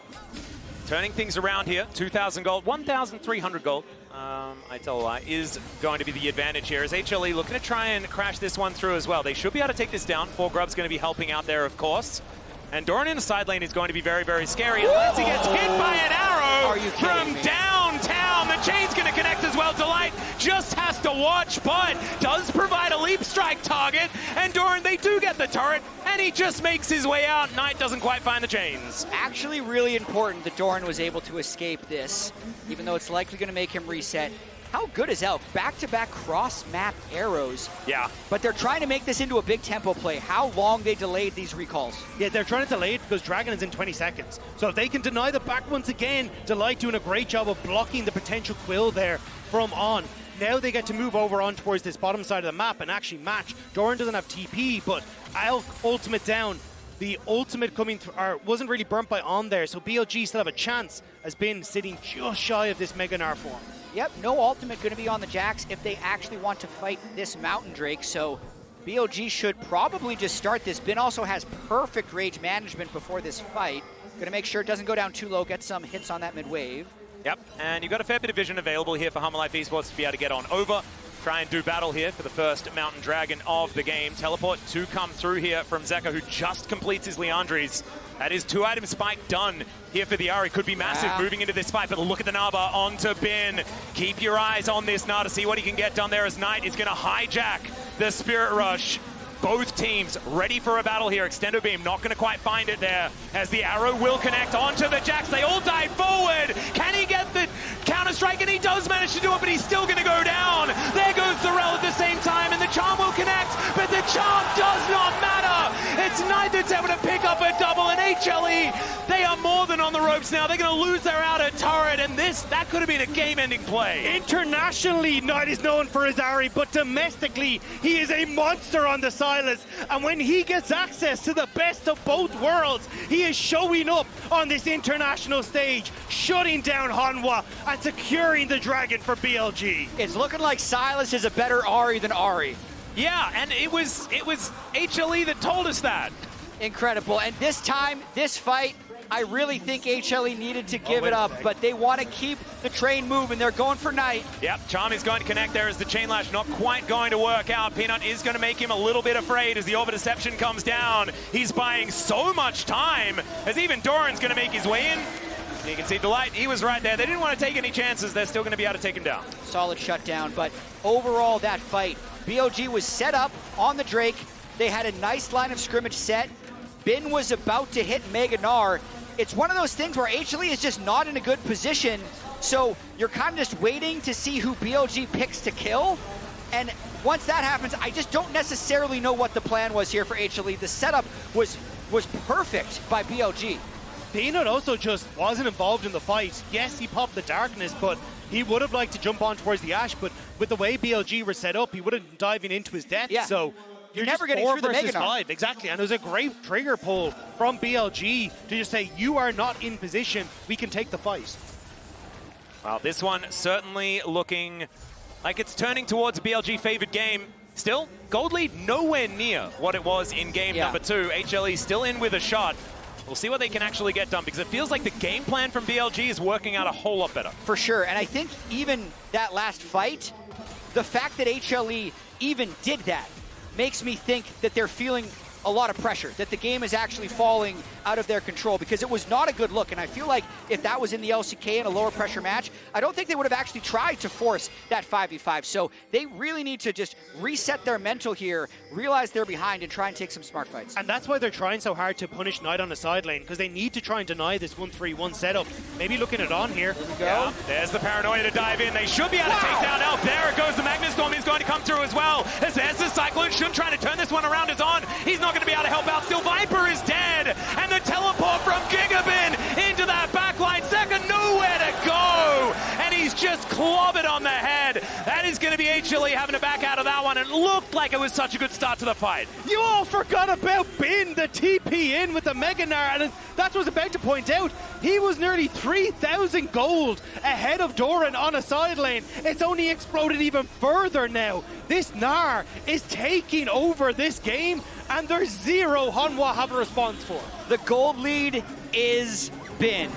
turning things around here. 2,000 gold, 1,300 gold. I tell a lie, is going to be the advantage here as HLE looking to try and crash this one through as well. They should be able to take this down. 4Grub's going to be helping out there, of course. And Doran in the side lane is going to be very, very scary unless he gets hit by an arrow from downtown. The chain's going to connect as well. Delight just has to watch, but does provide a leap strike target. And Doran, they do get the turret, and he just makes his way out. Knight doesn't quite find the chains. Actually really important that Doran was able to escape this, even though it's likely going to make him reset. How good is Elk? Back-to-back cross-map arrows. Yeah. But they're trying to make this into a big tempo play. How long they delayed these recalls. Yeah, they're trying to delay it because Dragon is in 20 seconds. So if they can deny the back once again, Delight doing a great job of blocking the potential quill there from On. Now they get to move over on towards this bottom side of the map and actually match. Doran doesn't have TP, but Elk ultimate down. The ultimate coming through wasn't really burnt by On there, so BLG still have a chance as Bin sitting just shy of this Mega Gnar form. Yep, no ultimate going to be on the Jax if they actually want to fight this Mountain Drake, so BLG should probably just start this. Bin also has perfect rage management before this fight. Going to make sure it doesn't go down too low, get some hits on that mid wave. Yep, and you've got a fair bit of vision available here for Hanwha Esports to be able to get on over. try and do battle here for the first Mountain Dragon of the game. Teleport to come through here from Zeka, who just completes his Leandries. That is 2-item spike done here for the Ahri. Could be massive moving into this fight, but look at the Naba onto Bin. Keep your eyes on this Gnar to see what he can get done there as Knight is going to hijack the Spirit Rush. Both teams ready for a battle here. Extendo Beam not going to quite find it there as the arrow will connect onto the Jax. They all dive forward. Can he get the counter-strike? And he does manage to do it, but he's still going to go down. There goes the Rell at the same time, and the Charm will connect, but the Charm does not matter. It's Knight that's able to pick up a double, and HLE, they are more than on the ropes now. They're going to lose their outer turret, and that could have been a game-ending play. Internationally, Knight is known for his Ahri, but domestically, he is a monster on the Sylas. And when he gets access to the best of both worlds, he is showing up on this international stage, shutting down Hanwha and securing the Dragon for BLG. It's looking like Sylas is a better Ahri than Ahri. Yeah, and it was HLE that told us that. Incredible. And this time, this fight, I really think HLE needed to give it up, but they want to keep the train moving. They're going for Knight. Yep, Charm is going to connect there as the Chain Lash not quite going to work out. Peanut is going to make him a little bit afraid as the Orb of Deception comes down. He's buying so much time as even Doran's going to make his way in. You can see Delight, he was right there. They didn't want to take any chances. They're still going to be able to take him down. Solid shutdown, but overall that fight, BLG was set up on the Drake. They had a nice line of scrimmage set. Bin was about to hit Mega Gnar. It's one of those things where HLE is just not in a good position, so you're kind of just waiting to see who BLG picks to kill. And once that happens, I just don't necessarily know what the plan was here for HLE. The setup was perfect by BLG. Peanut also just wasn't involved in the fight. Yes, he popped the darkness, but he would have liked to jump on towards the Ashe, but with the way BLG were set up, he would have been diving into his death, so you're never just getting 4 through the versus Mega Gnar. 5. Exactly, and it was a great trigger pull from BLG to just say, you are not in position, we can take the fight. Well, this one certainly looking like it's turning towards a BLG favored game. Still, gold lead nowhere near what it was in game number 2. HLE still in with a shot. We'll see what they can actually get done, because it feels like the game plan from BLG is working out a whole lot better. For sure, and I think even that last fight, the fact that HLE even did that makes me think that they're feeling a lot of pressure, that the game is actually falling out of their control, because it was not a good look. And I feel like if that was in the LCK in a lower pressure match, I don't think they would have actually tried to force that 5v5. So they really need to just reset their mental here, realize they're behind, and try and take some smart fights. And that's why they're trying so hard to punish Knight on the side lane, because they need to try and deny this 1-3-1 setup. Maybe looking it on here. Here we go. Yeah, there's the Paranoia to dive in. They should be able to take down Elf. There it goes. The Magnet Storm is going to come through as well. As there's the Cyclone. Shun trying to turn this one around is on. He's not going to be able to help out. Still, Viper is dead. And the teleport from Gigabin into that backline. Zeka nowhere to go. And he's just clobbered on the head. That is going to be HLE having to back out of that one. It looked like it was such a good start to the fight. You all forgot about Bin, the TP in with the Mega Gnar, and that's what I was about to point out. He was nearly 3,000 gold ahead of Doran on a side lane. It's only exploded even further now. This Gnar is taking over this game, and there's zero Hanwha have a response for. The gold lead is Bin.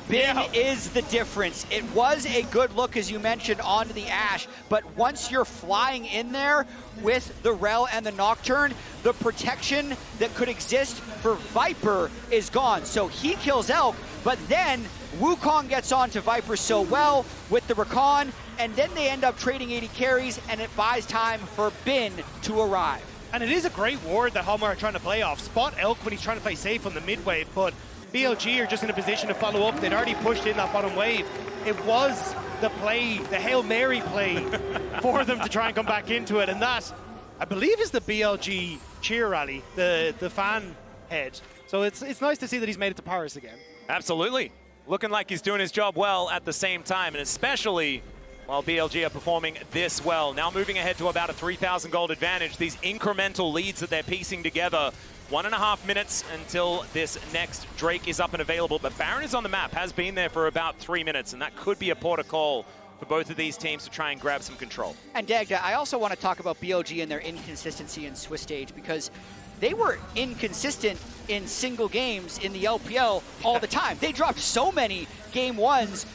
Bin is the difference. It was a good look, as you mentioned, onto the Ashe, but once you're flying in there with the Rell and the Nocturne, the protection that could exist for Viper is gone. So he kills Elk, but then Wukong gets onto Viper so well with the Rakan, and then they end up trading 80 carries, and it buys time for Bin to arrive. And it is a great ward that Hanwha are trying to play off. Spot Elk when he's trying to play safe on the mid wave, but BLG are just in a position to follow up. They'd already pushed in that bottom wave. It was the play, the Hail Mary play for them to try and come back into it. And that, I believe, is the BLG cheer rally, the fan head. So it's nice to see that he's made it to Paris again. Absolutely. Looking like he's doing his job well at the same time, and especially while BLG are performing this well. Now moving ahead to about a 3,000 gold advantage. These incremental leads that they're piecing together. 1.5 minutes until this next Drake is up and available, but Baron is on the map, has been there for about 3 minutes, and that could be a port of call for both of these teams to try and grab some control. And Dagda, I also want to talk about BLG and their inconsistency in Swiss stage, because they were inconsistent in single games in the LPL all the time. They dropped so many game ones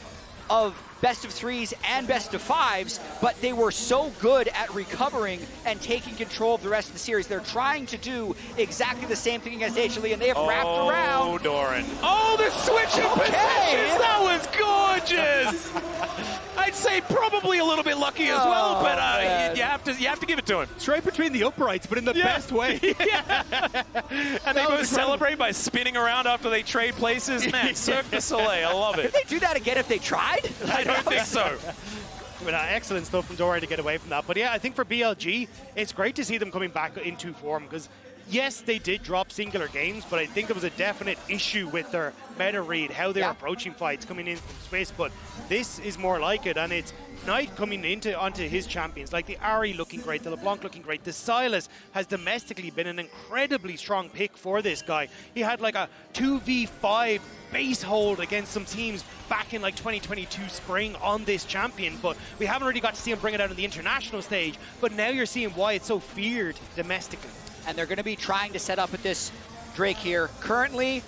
of best of 3s and best of 5s, but they were so good at recovering and taking control of the rest of the series. They're trying to do exactly the same thing against HLE, and they have wrapped around. Oh, Doran. Oh, the switch in positions! That was gorgeous! I'd say probably a little bit lucky as well, but you have to give it to him. Straight between the uprights, but in the best way. And they both celebrate by spinning around after they trade places. Man, Cirque du Soleil, I love it. Could they do that again if they tried? I don't think so. But, excellent stuff from Doran to get away from that. But yeah, I think for BLG, it's great to see them coming back into form because yes, they did drop singular games, but I think there was a definite issue with their meta read, how they're approaching fights coming in from Swiss. But this is more like it, and it's Knight coming onto his champions, like the Ahri looking great, the LeBlanc looking great. The Sylas has domestically been an incredibly strong pick for this guy. He had like a 2v5 base hold against some teams back in like 2022 spring on this champion, but we haven't really got to see him bring it out on the international stage. But now you're seeing why it's so feared domestically. And they're going to be trying to set up with this Drake here. Currently,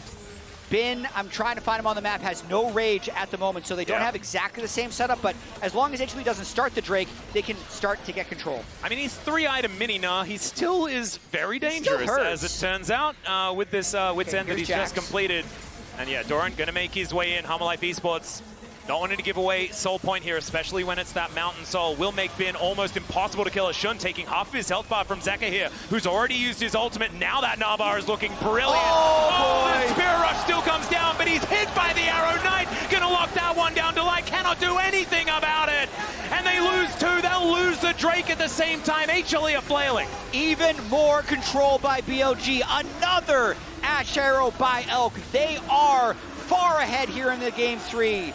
Bin, I'm trying to find him on the map, has no rage at the moment, so they don't have exactly the same setup, but as long as HLE doesn't start the Drake, they can start to get control. I mean, he's 3-item mini now. He still is very dangerous, as it turns out, with this Wits End that he's just completed. And yeah, Doran going to make his way in. Hanwha Life Esports not wanting to give away soul point here, especially when it's that mountain soul. Will make Bin almost impossible to kill. Shun taking half of his health bar from Zeka here, who's already used his ultimate. Now that Nabar is looking brilliant. The Spirit Rush still comes down, but he's hit by the arrow. Knight gonna lock that one down. Delight cannot do anything about it. And they lose two. They'll lose the Drake at the same time. HLE are flailing. Even more control by BLG. Another Ashe arrow by Elk. They are far ahead here in the game 3.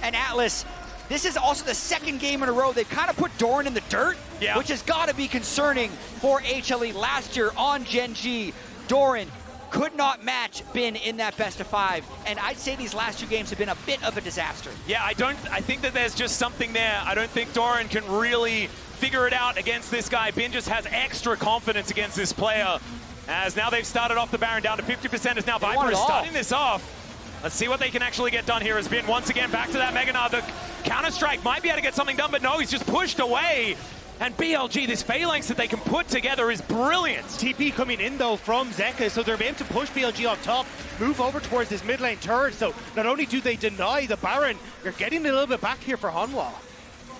And Atlas, this is also the second game in a row they've kind of put Doran in the dirt, which has got to be concerning for HLE. Last year on Gen G, Doran could not match Bin in that best of 5, and I'd say these last 2 games have been a bit of a disaster. Yeah, I think that there's just something there. I don't think Doran can really figure it out against this guy. Bin just has extra confidence against this player, as now they've started off the Baron down to 50%, as now Viper is starting this off. Let's see what they can actually get done here. Has been once again back to that Mega Gnar. The counter-strike might be able to get something done, but no, he's just pushed away. And BLG, this phalanx that they can put together is brilliant. TP coming in, though, from Zeka, so they're able to push BLG on top, move over towards this mid lane turret. So not only do they deny the Baron, you're getting a little bit back here for Hanwha.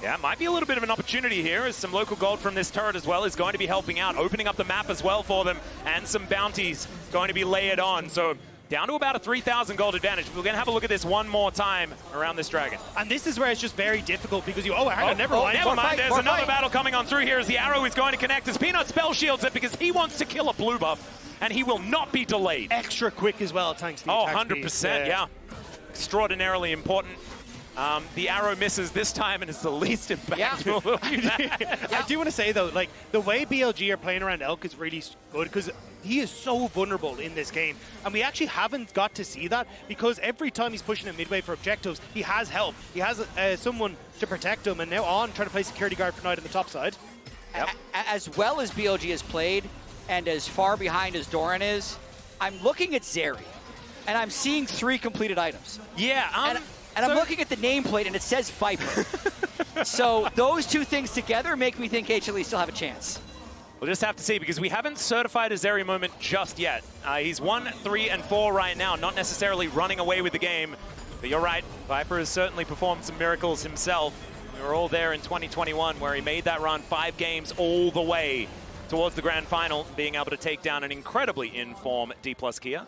Yeah, might be a little bit of an opportunity here, as some local gold from this turret as well is going to be helping out, opening up the map as well for them, and some bounties going to be layered on. So down to about a 3,000 gold advantage. We're going to have a look at this one more time around this dragon. And this is where it's just very difficult because you, never mind. Never mind, there's another battle coming on through here as the arrow is going to connect as Peanut spell shields it because he wants to kill a blue buff, and he will not be delayed. Extra quick as well, thanks to the attack 100%, yeah. Extraordinarily important. The arrow misses this time, and it's the least impactful. I do want to say, though, like, the way BLG are playing around Elk is really good because he is so vulnerable in this game. And we actually haven't got to see that because every time he's pushing it midway for objectives, he has help. He has someone to protect him, and now on trying to play security guard for Knight on the top side. Yep. As well as BLG has played, and as far behind as Doran is, I'm looking at Zeri, and I'm seeing 3 completed items. Yeah, and I'm looking at the nameplate, and it says Viper. So those 2 things together make me think HLE still have a chance. We'll just have to see, because we haven't certified a Zeri moment just yet. He's 1, 3, and 4 right now, not necessarily running away with the game. But you're right, Viper has certainly performed some miracles himself. We were all there in 2021, where he made that run 5 games all the way towards the grand final, being able to take down an incredibly in-form D+ Kia.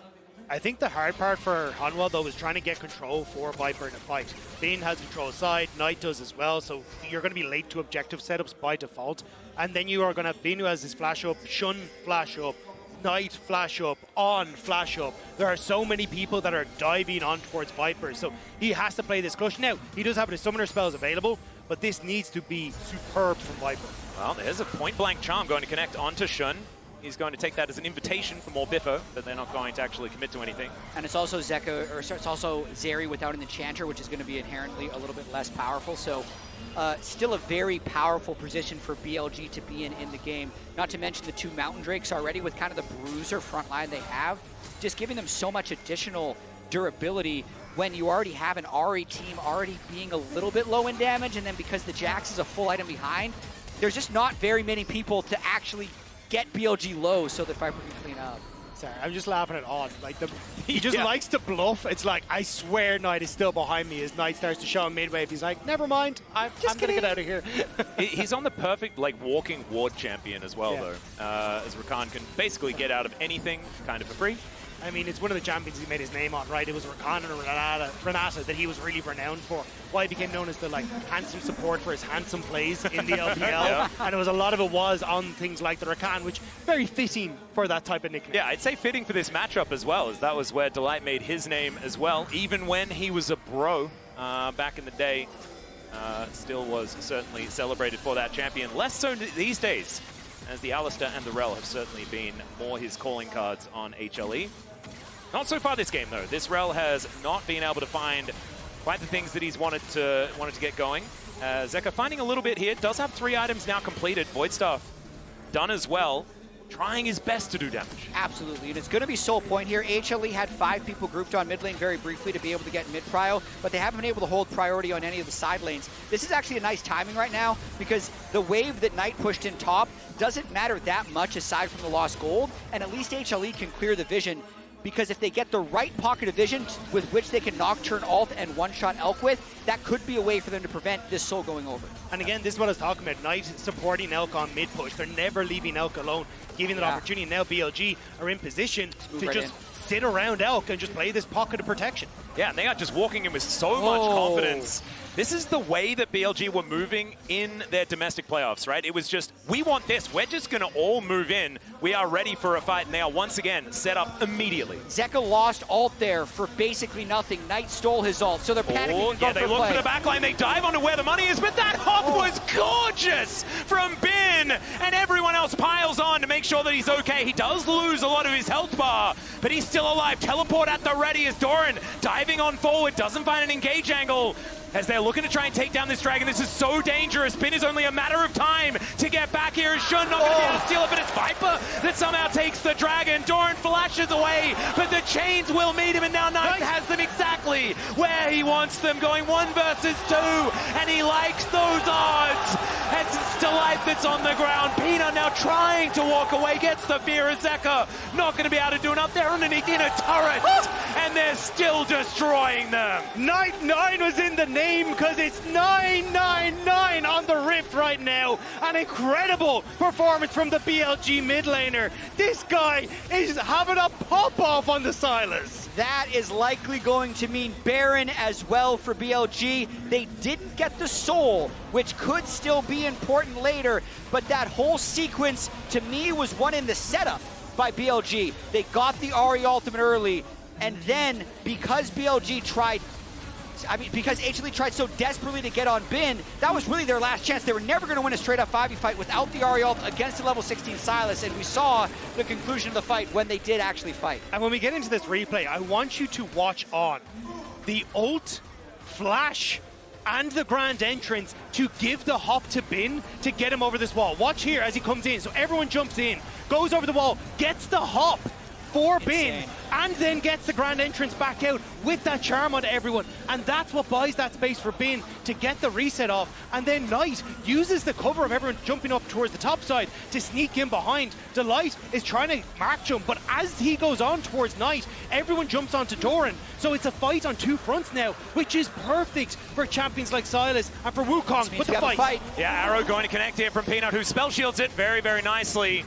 I think the hard part for Hanwha, though, is trying to get control for Viper in a fight. Bane has control side, Knight does as well, so you're going to be late to objective setups by default. And then you are going to have Bane who has his flash up, Shun flash up, Knight flash up, On flash up. There are so many people that are diving on towards Viper, so he has to play this clutch. Now, he does have his summoner spells available, but this needs to be superb from Viper. Well, there's a point-blank charm going to connect onto Shun. He's going to take that as an invitation for more Biffo, but they're not going to actually commit to anything. And it's also Zeka, or it's also Zeri without an enchanter, which is going to be inherently a little bit less powerful. So still a very powerful position for BLG to be in the game. Not to mention the 2 Mountain Drakes already with kind of the bruiser front line they have, just giving them so much additional durability when you already have an Ahri team already being a little bit low in damage, and then because the Jax is a full item behind, there's just not very many people to actually get BLG low so that Viper can clean up. Sorry, I'm just laughing at Odd. Like, he just likes to bluff. It's like, I swear Knight is still behind me as Knight starts to show him mid-wave. He's like, never mind, I'm going to get out of here. He's on the perfect, like, walking ward champion as well, though. As Rakan can basically get out of anything kind of for free. I mean, it's one of the champions he made his name on, right? It was Rakan and Renata that he was really renowned for. Why he became known as the handsome support for his handsome plays in the LPL. And it was a lot of it was on things like the Rakan, which very fitting for that type of nickname. Yeah, I'd say fitting for this matchup as well, as that was where Delight made his name as well. Even when he was a bro back in the day, still was certainly celebrated for that champion. Less so these days, as the Alistair and the Rell have certainly been more his calling cards on HLE. Not so far this game, though. This Rell has not been able to find quite the things that he's wanted to get going. Zeka finding a little bit here. Does have 3 items now completed. Void Staff done as well. Trying his best to do damage. Absolutely, and it's going to be sole point here. HLE had 5 people grouped on mid lane very briefly to be able to get mid prio, but they haven't been able to hold priority on any of the side lanes. This is actually a nice timing right now because the wave that Knight pushed in top doesn't matter that much aside from the lost gold, and at least HLE can clear the vision. Because if they get the right pocket of vision with which they can Nocturne ult and one-shot Elk with, that could be a way for them to prevent this soul going over. And again, this is what I was talking about. Knight supporting Elk on mid-push. They're never leaving Elk alone, giving them an opportunity. Now BLG are in position to just sit around Elk and just play this pocket of protection. Yeah, and they are just walking in with so much confidence. This is the way that BLG were moving in their domestic playoffs, right? It was just, we want this. We're just going to all move in. We are ready for a fight, and they are once again set up immediately. Zeka lost ult there for basically nothing. Knight stole his ult, so they're panicking. Yeah, they look for the backline. They dive onto where the money is, but that hop was gorgeous from Bin, and everyone else piles on to make sure that he's okay. He does lose a lot of his health bar, but he's still alive. Teleport at the ready as Doran diving on forward, doesn't find an engage angle. As they're looking to try and take down this dragon. This is so dangerous. Bin is only a matter of time to get back here. Is Shun not going to be able to steal it, but it's Viper that somehow takes the dragon. Doran flashes away, but the chains will meet him, and now Knight has them exactly where he wants them, going 1 versus 2, and he likes those odds. It's Delight that's on the ground. Peanut now trying to walk away, gets the fear of Zeka. Not going to be able to do enough. They're underneath in a turret, and they're still destroying them. Night 9 was in the name because it's 999 on the Rift right now. An incredible performance from the BLG mid laner. This guy is having a pop-off on the Sylas. That is likely going to mean Baron as well for BLG. They didn't get the soul, which could still be important later, but that whole sequence to me was one in the setup by BLG. They got the Ahri ultimate early, and then because BLG tried, because HLE tried so desperately to get on Bin, that was really their last chance. They were never going to win a straight-up 5v fight without the Ahri ult against a level 16 Sylas, and we saw the conclusion of the fight when they did actually fight. And when we get into this replay, I want you to watch on the ult, flash, and the grand entrance to give the hop to Bin to get him over this wall. Watch here as he comes in. So everyone jumps in, goes over the wall, gets the hop for Bin, and then gets the grand entrance back out with that charm onto everyone. And that's what buys that space for Bin to get the reset off. And then Knight uses the cover of everyone jumping up towards the top side to sneak in behind. Delight is trying to mark jump, but as he goes on towards Knight, everyone jumps onto Doran. So it's a fight on 2 fronts now, which is perfect for champions like Sylas and for Wukong. But the fight. Yeah, Arrow going to connect here from Peanut, who spell shields it very, very nicely.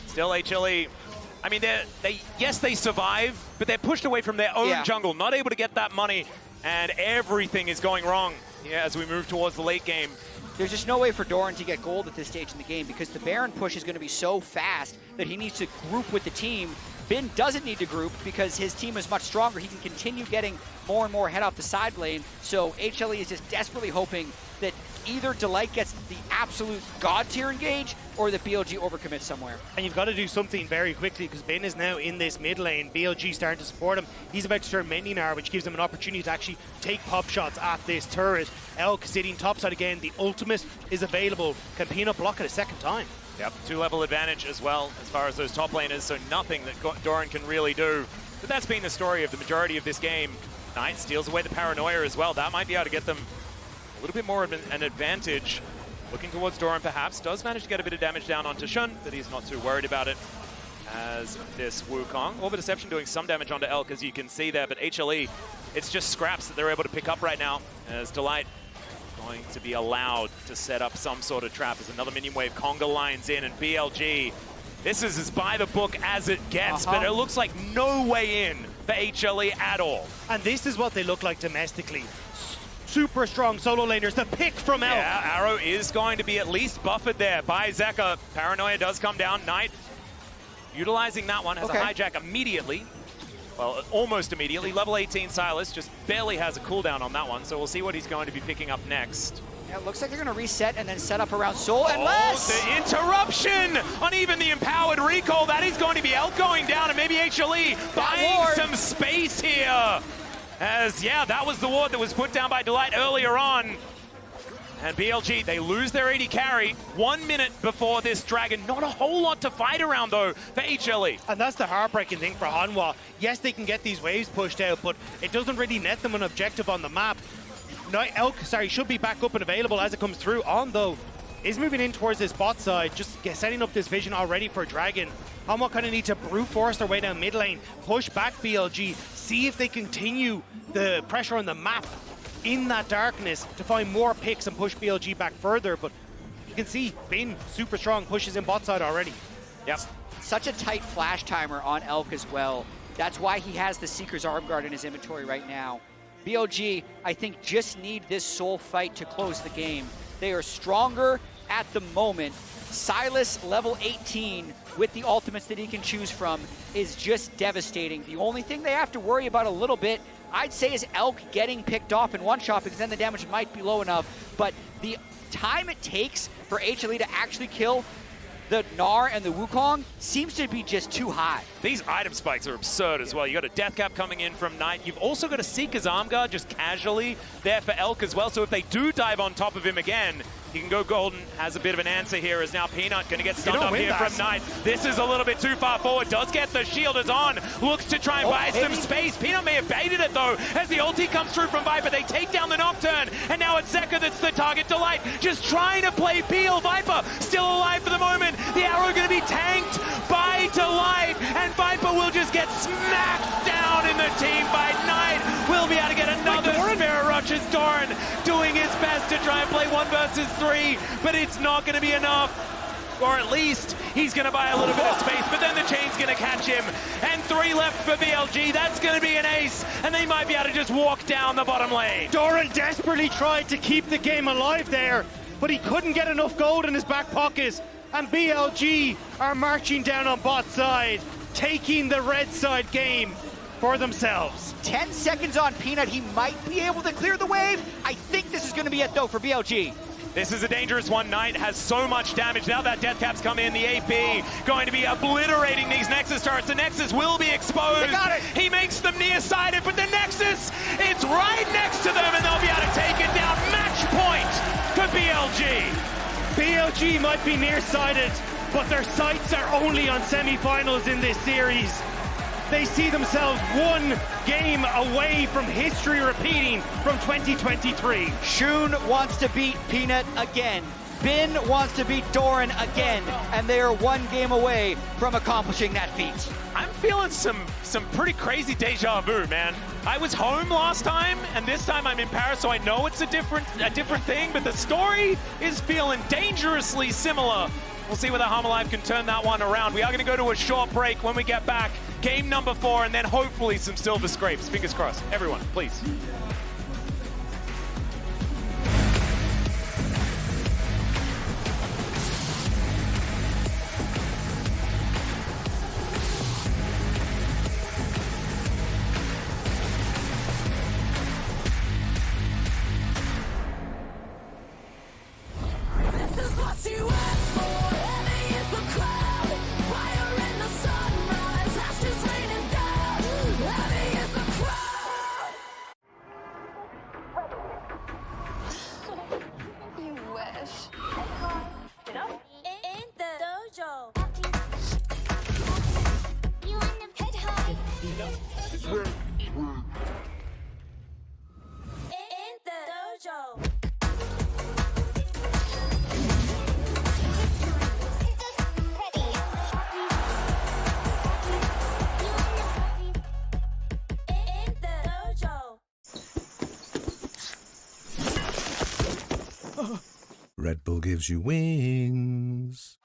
Still HLE. I mean, yes, they survive, but they're pushed away from their own jungle, not able to get that money, and everything is going wrong as we move towards the late game. There's just no way for Doran to get gold at this stage in the game because the Baron push is going to be so fast that he needs to group with the team. Bin doesn't need to group because his team is much stronger. He can continue getting more and more head off the side lane. So HLE is just desperately hoping that either Delight gets the absolute god tier engage or that BLG overcommits somewhere. And you've got to do something very quickly because Bin is now in this mid lane. BLG starting to support him. He's about to turn many Gnar, which gives him an opportunity to actually take pop shots at this turret. Elk sitting topside again. The ultimate is available. Can Peanut block it a second time? Yep, 2-level advantage as well as far as those top laners, so nothing that Doran can really do. But that's been the story of the majority of this game. Knight steals away the paranoia as well. That might be able to get them a little bit more of an advantage. Looking towards Doran perhaps, does manage to get a bit of damage down onto Shun, but he's not too worried about it. As this Wukong, Orbit Deception doing some damage onto Elk, as you can see there, but HLE, it's just scraps that they're able to pick up right now, as Delight going to be allowed to set up some sort of trap as another minion wave conga lines in, and BLG, this is as by the book as it gets, but it looks like no way in for HLE at all. And this is what they look like domestically. Super strong solo laners, the pick from Elk. Yeah, Arrow is going to be at least buffered there by Zeka. Paranoia does come down. Knight utilizing that one, has a hijack immediately. Well, almost immediately. Level 18 Sylas just barely has a cooldown on that one, so we'll see what he's going to be picking up next. Yeah, it looks like they're going to reset and then set up around Soul, unless... the interruption on even the empowered recall. That is going to be Elk going down, and maybe HLE buying some space here. As, yeah, that was the ward that was put down by Delight earlier on. And BLG, they lose their AD carry 1 minute before this Dragon. Not a whole lot to fight around, though, for HLE. And that's the heartbreaking thing for Hanwha. Yes, they can get these waves pushed out, but it doesn't really net them an objective on the map. Elk, should be back up and available as it comes through. On, though, is moving in towards this bot side, just setting up this vision already for Dragon. Hanwha kind of need to brute force their way down mid lane, push back BLG, see if they continue the pressure on the map in that darkness to find more picks and push BLG back further, but you can see Bin, super strong, pushes in bot side already. Yep. Such a tight flash timer on Elk as well. That's why he has the Seeker's Arm Guard in his inventory right now. BLG, I think, just need this soul fight to close the game. They are stronger at the moment. Sylas, level 18, with the ultimates that he can choose from, is just devastating. The only thing they have to worry about a little bit, I'd say, is Elk getting picked off in one shot, because then the damage might be low enough. But the time it takes for HLE to actually kill the Gnar and the Wukong seems to be just too high. These item spikes are absurd as well. You got a death cap coming in from Knight. You've also got a Seeker's Arm Guard just casually there for Elk as well. So if they do dive on top of him again, he can go golden. Has a bit of an answer here, as now Peanut going to get stunned up here from Knight. This is a little bit too far forward. Does get the shield is on. Looks to try and buy some space. Peanut may have baited it though, as the ulti comes through from Viper. They take down the Nocturne, and now it's Zeka that's the target. Delight just trying to play Peel. Viper still alive for the moment. The arrow going to be tanked by Delight, and Viper will just get smacked down in the team by Knight. Will be able to get another Spirit Rush as Doran doing his best to try and play 1 versus 3, but it's not going to be enough. Or at least he's going to buy a little bit of space, but then the chain's going to catch him. And 3 left for BLG. That's going to be an ace, and they might be able to just walk down the bottom lane. Doran desperately tried to keep the game alive there, but he couldn't get enough gold in his back pocket. And BLG are marching down on bot side, taking the red side game for themselves. 10 seconds on Peanut. He might be able to clear the wave. I think this is going to be it, though, for BLG. This is a dangerous one. Knight has so much damage. Now that death cap's come in, the AP going to be obliterating these Nexus turrets. The Nexus will be exposed. They got it. He makes them nearsighted, but the Nexus, it's right next to them, and they'll be able to take it down. Match point for BLG. BLG might be nearsighted, but their sights are only on semi-finals in this series. They see themselves 1 game away from history repeating from 2023. Shun wants to beat Peanut again. Bin wants to beat Doran again, and they are 1 game away from accomplishing that feat. I'm feeling some pretty crazy deja vu, man. I was home last time, and this time I'm in Paris, so I know it's a different thing, but the story is feeling dangerously similar. We'll see whether Hanwha Live can turn that one around. We are going to go to a short break. When we get back, game number 4, and then hopefully some silver scrapes. Fingers crossed. Everyone, please. Red Bull gives you wings.